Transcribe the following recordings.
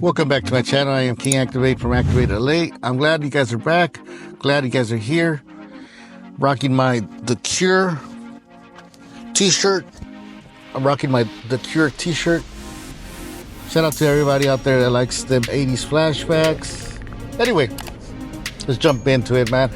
Welcome back to my channel. I am King Activate from Activate LA. I'm glad you guys are back. Glad you guys are here. Rocking my The Cure t-shirt. I'm rocking my The Cure t-shirt. Shout out to everybody out there that likes them 80s flashbacks. Anyway, let's jump into it, man.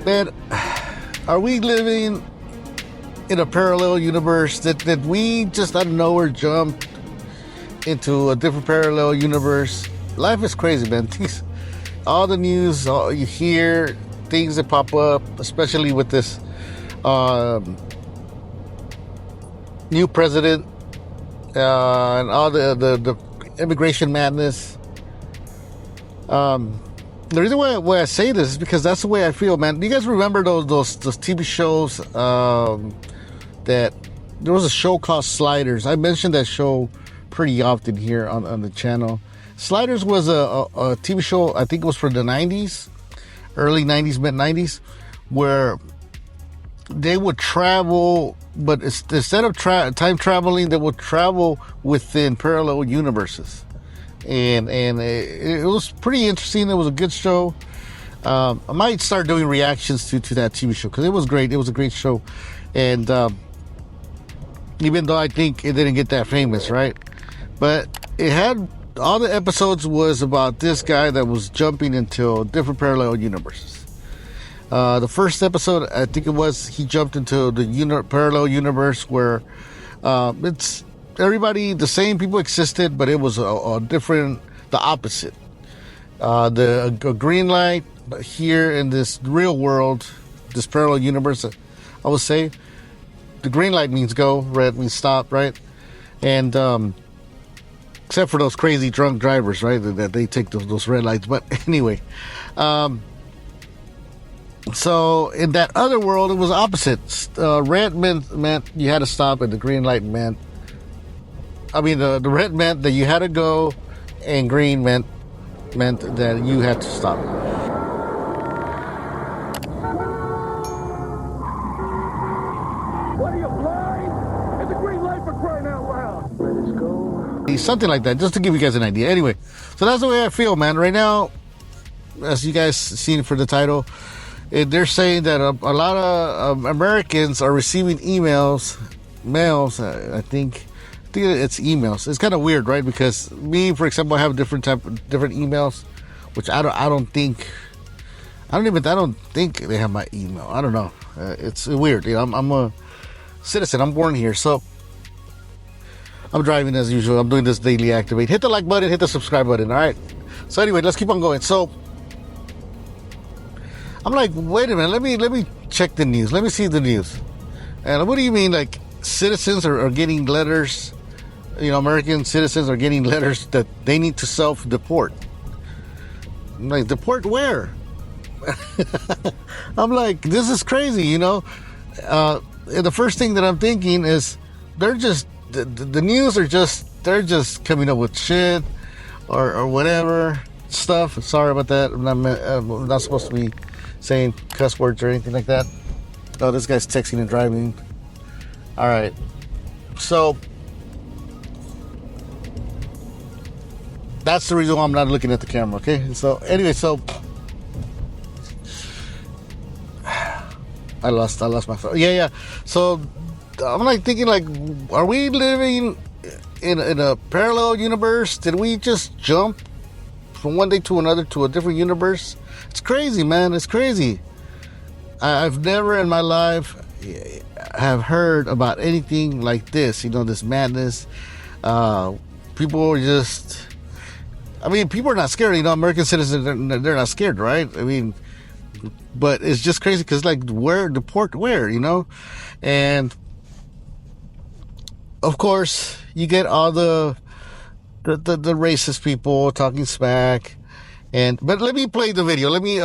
Man, are we living in a parallel universe? That we just out of nowhere jumped into a different parallel universe? Life is crazy, man. All the news, all you hear, things that pop up, especially with this new president and all the immigration madness. The reason why I say this is because that's the way I feel, man. Do you guys remember those TV shows that there was a show called Sliders? I mentioned that show pretty often here on the channel. Sliders was a TV show, I think it was for the 90s, early 90s, mid 90s, where they would travel, but instead of time traveling, they would travel within parallel universes. And it was pretty interesting. It was a good show. I might start doing reactions to that TV show because it was great. It was a great show. And even though I think it didn't get that famous, right? But it had, all the episodes was about this guy that was jumping into different parallel universes. The first episode, I think it was, he jumped into the parallel universe where it's everybody, the same people existed, but it was a different, the opposite. A green light here in this real world, this parallel universe, I would say, the green light means go, red means stop, right? And except for those crazy drunk drivers, right? That they take those red lights. But anyway, so in that other world, it was opposite. Red meant you had to stop, and the green light meant, the red meant that you had to go, and green meant that you had to stop. What are you, blind? It's a green light for crying out loud. Let us go. Something like that, just to give you guys an idea. Anyway, so that's the way I feel, man. Right now, as you guys seen for the title, they're saying that a lot of Americans are receiving mails. I think it's emails. It's kind of weird, right? Because me, for example, I have different emails, which I don't think they have my email. I don't know. It's weird. You know, I'm a citizen. I'm born here, so I'm driving as usual. I'm doing this daily activate. Hit the like button, hit the subscribe button. All right. So anyway, let's keep on going. So I'm like, wait a minute. Let me check the news. Let me see the news. And what do you mean, like citizens are getting letters? You know, American citizens are getting letters that they need to self-deport. I'm like, deport where? I'm like, this is crazy, you know. The first thing that I'm thinking is they're just the news are just, they're just coming up with shit or whatever stuff. Sorry about that. I'm not supposed to be saying cuss words or anything like that. Oh, this guy's texting and driving. All right. So that's the reason why I'm not looking at the camera, okay? So anyway, so I lost my phone. Yeah. So I'm like thinking, like, are we living in a parallel universe? Did we just jump from one day to another to a different universe? It's crazy, man. It's crazy. I've never in my life have heard about anything like this. You know, this madness. People are just, people are not scared. You know, American citizens, they're not scared, right? But it's just crazy because, like, deport where, you know? And of course, you get all the racist people talking smack. But let me play the video. Let me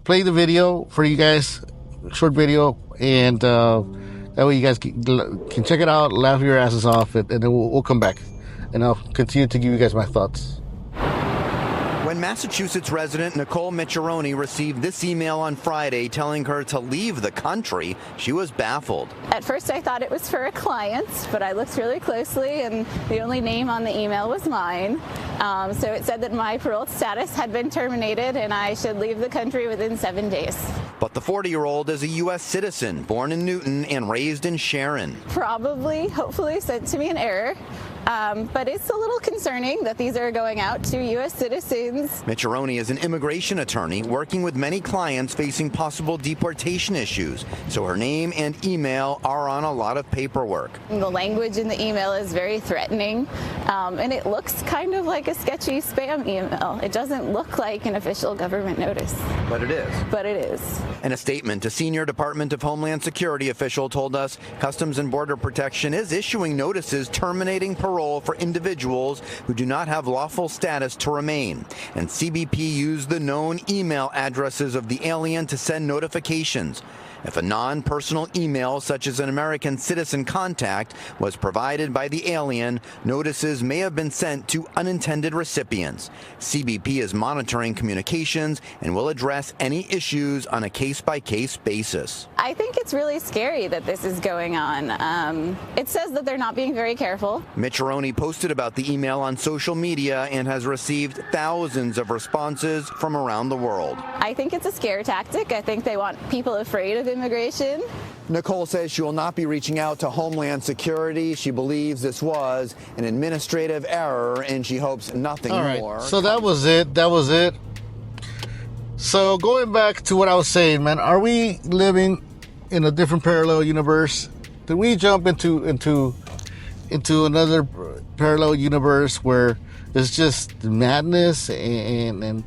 play the video for you guys, short video, and that way you guys can check it out, laugh your asses off, and then we'll come back, and I'll continue to give you guys my thoughts. When Massachusetts resident Nicole Micheroni received this email on Friday telling her to leave the country, she was baffled. At first I thought it was for a client, but I looked really closely and the only name on the email was mine. So it said that my parole status had been terminated and I should leave the country within 7 days. But the 40-year-old is a U.S. citizen, born in Newton and raised in Sharon. Probably, hopefully sent to me in error. But it's a little concerning that these are going out to U.S. citizens. Micheroni is an immigration attorney working with many clients facing possible deportation issues, so her name and email are on a lot of paperwork. The language in the email is very threatening, and it looks kind of like a sketchy spam email. It doesn't look like an official government notice. But it is. But it is. In a statement, a senior Department of Homeland Security official told us Customs and Border Protection is issuing notices terminating parole for individuals who do not have lawful status to remain. And CBP used the known email addresses of the alien to send notifications. If a non-personal email, such as an American citizen contact, was provided by the alien, notices may have been sent to unintended recipients. CBP is monitoring communications and will address any issues on a case-by-case basis. I think it's really scary that this is going on. It says that they're not being very careful. Micheroni posted about the email on social media and has received thousands of responses from around the world. I think it's a scare tactic. I think they want people afraid of immigration. Nicole says she will not be reaching out to Homeland Security. She believes this was an administrative error and she hopes nothing more. So that was it. So going back to what I was saying, man, are we living in a different parallel universe? Did we jump into another parallel universe where it's just madness and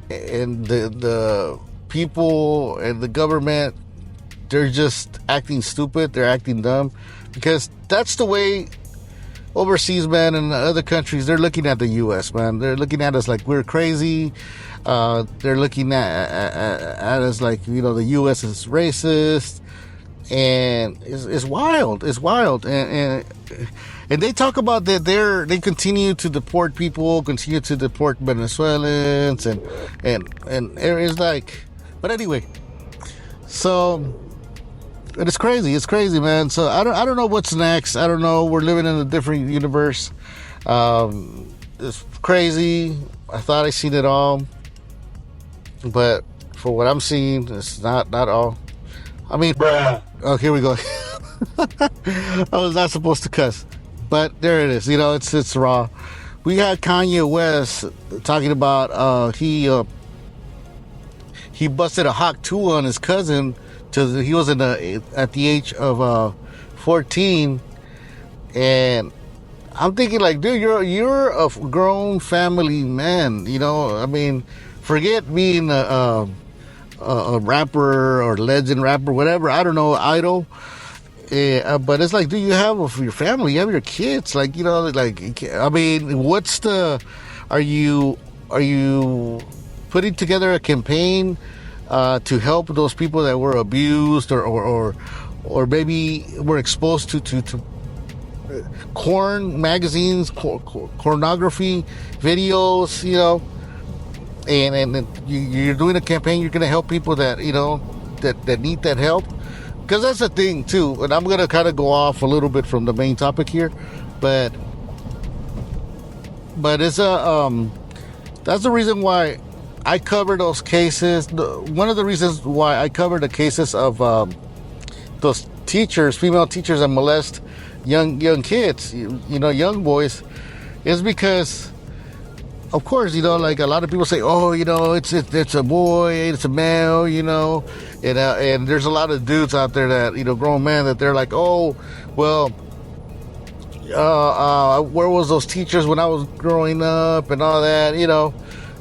the people and the government, they're just acting stupid, they're acting dumb? Because that's the way overseas, man, and other countries, they're looking at the U.S., man. They're looking at us like we're crazy. They're looking at us like, the U.S. is racist. And it's wild. It's wild. And they talk about that they continue to deport people, continue to deport Venezuelans and areas like, but anyway, so it's crazy. It's crazy, man. So I don't know what's next. I don't know. We're living in a different universe. It's crazy. I thought I seen it all, but for what I'm seeing, it's not all. I mean, bruh. Oh, here we go. I was not supposed to cuss, but there it is. It's raw. We had Kanye West talking about he busted a Hawk 2 on his cousin. He was at the age of 14, and I'm thinking like, dude, you're a grown family man. I mean, forget being a rapper or legend rapper, whatever. I don't know, idol. But it's like, do you have your family? You have your kids. Like, I mean, are you putting together a campaign to help those people that were abused or maybe were exposed to porn magazines, pornography videos, and you're doing a campaign, you're going to help people that, that need that help? Because that's the thing, too. And I'm going to kind of go off a little bit from the main topic here. But it's that's the reason why I cover those cases. One of the reasons why I cover the cases of those teachers, female teachers that molest young kids, young boys, is because, of course, like a lot of people say, oh, it's a boy, it's a male, and there's a lot of dudes out there that, grown men, that they're like, oh, well, where was those teachers when I was growing up and all that,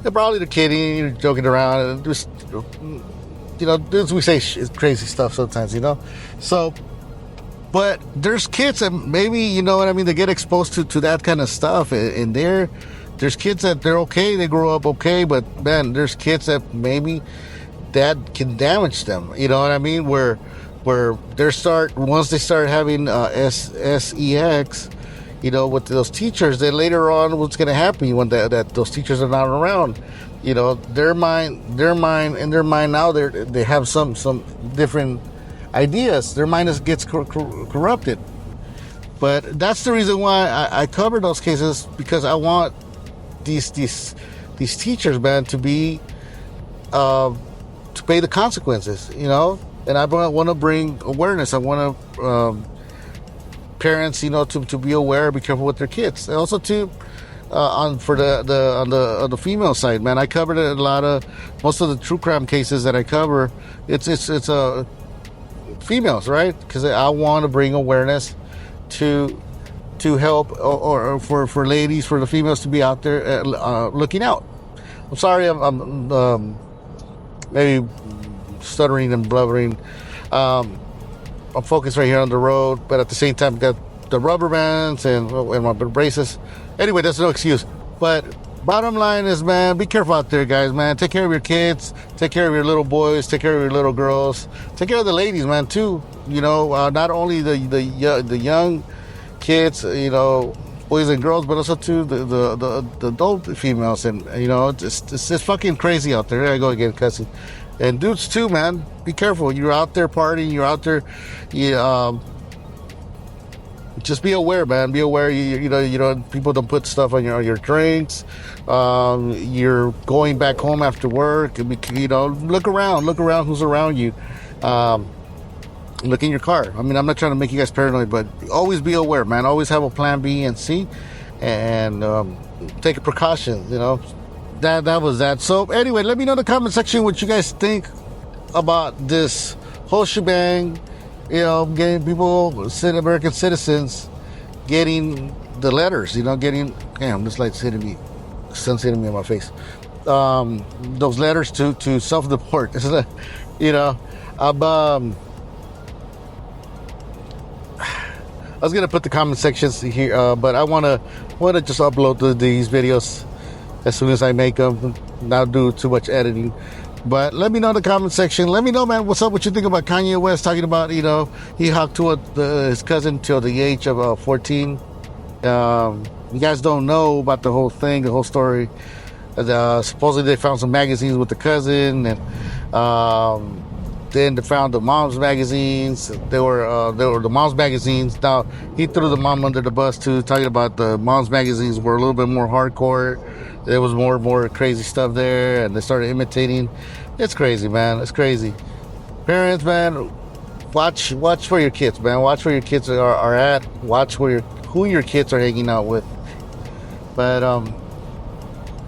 they're probably the kidding, joking around, and just, dudes, we say crazy stuff sometimes, so, but there's kids that maybe, they get exposed to that kind of stuff, and there's kids that they're okay, they grow up okay, but man, there's kids that maybe that can damage them. You know what I mean? Where once they start having sex, with those teachers, then later on, what's going to happen when that those teachers are not around? Their mind now, they have some different ideas. Their mind gets corrupted. But that's the reason why I cover those cases, because I want these teachers, man, to be to pay the consequences, And I want to bring awareness. I want to parents, to be aware, be careful with their kids, and also to on the female side, man. I covered most of the true crime cases that I cover. It's females, right? Because I want to bring awareness to help or for ladies, for the females to be out there looking out. I'm sorry, I'm maybe stuttering and blubbering. I'm focused right here on the road, but at the same time got the rubber bands and my braces. Anyway, that's no excuse. But bottom line is, man, be careful out there, guys, man. Take care of your kids. Take care of your little boys. Take care of your little girls. Take care of the ladies, man, too. Not only the young kids, boys and girls, but also too the adult females. And it's fucking crazy out there. There I go again, cussing. And dudes too, man. Be careful. You're out there partying. You're out there. Just be aware, man. Be aware. People don't put stuff on your drinks. You're going back home after work. Look around. Look around. Who's around you? Look in your car. I mean, I'm not trying to make you guys paranoid, but always be aware, man. Always have a plan B and C, and take a precaution. That was that. So anyway, let me know in the comment section what you guys think about this whole shebang. Getting people, American citizens, getting the letters. Damn, this light's hitting me. The sun's hitting me in my face. Those letters to self-deport. I was gonna put the comment sections here, but I wanna just upload these videos as soon as I make them. Not do too much editing. But let me know in the comment section. Let me know, man, what's up, what you think about Kanye West talking about, he hooked to his cousin till the age of 14. You guys don't know about the whole thing, the whole story. Supposedly they found some magazines with the cousin, and then they found the mom's magazines. They were the mom's magazines. Now, he threw the mom under the bus too, talking about the mom's magazines were a little bit more hardcore. There was more crazy stuff there, and they started imitating. It's crazy, man. It's crazy. Parents, man, watch where your kids, man. Watch where your kids are at. Watch who your kids are hanging out with. But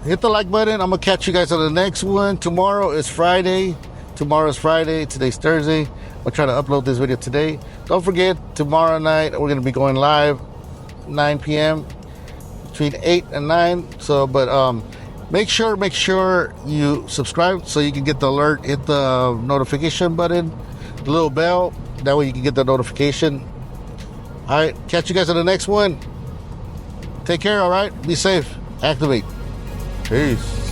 hit the like button. I'm gonna catch you guys on the next one. Tomorrow is Friday. Today's Thursday. I'll try to upload this video today. Don't forget, tomorrow night we're gonna be going live 9 p.m. between 8 and 9. So, but make sure you subscribe so you can get the alert. Hit the notification button, the little bell. That way you can get the notification. All right, catch you guys on the next one. Take care. All right, be safe. Activate. Peace.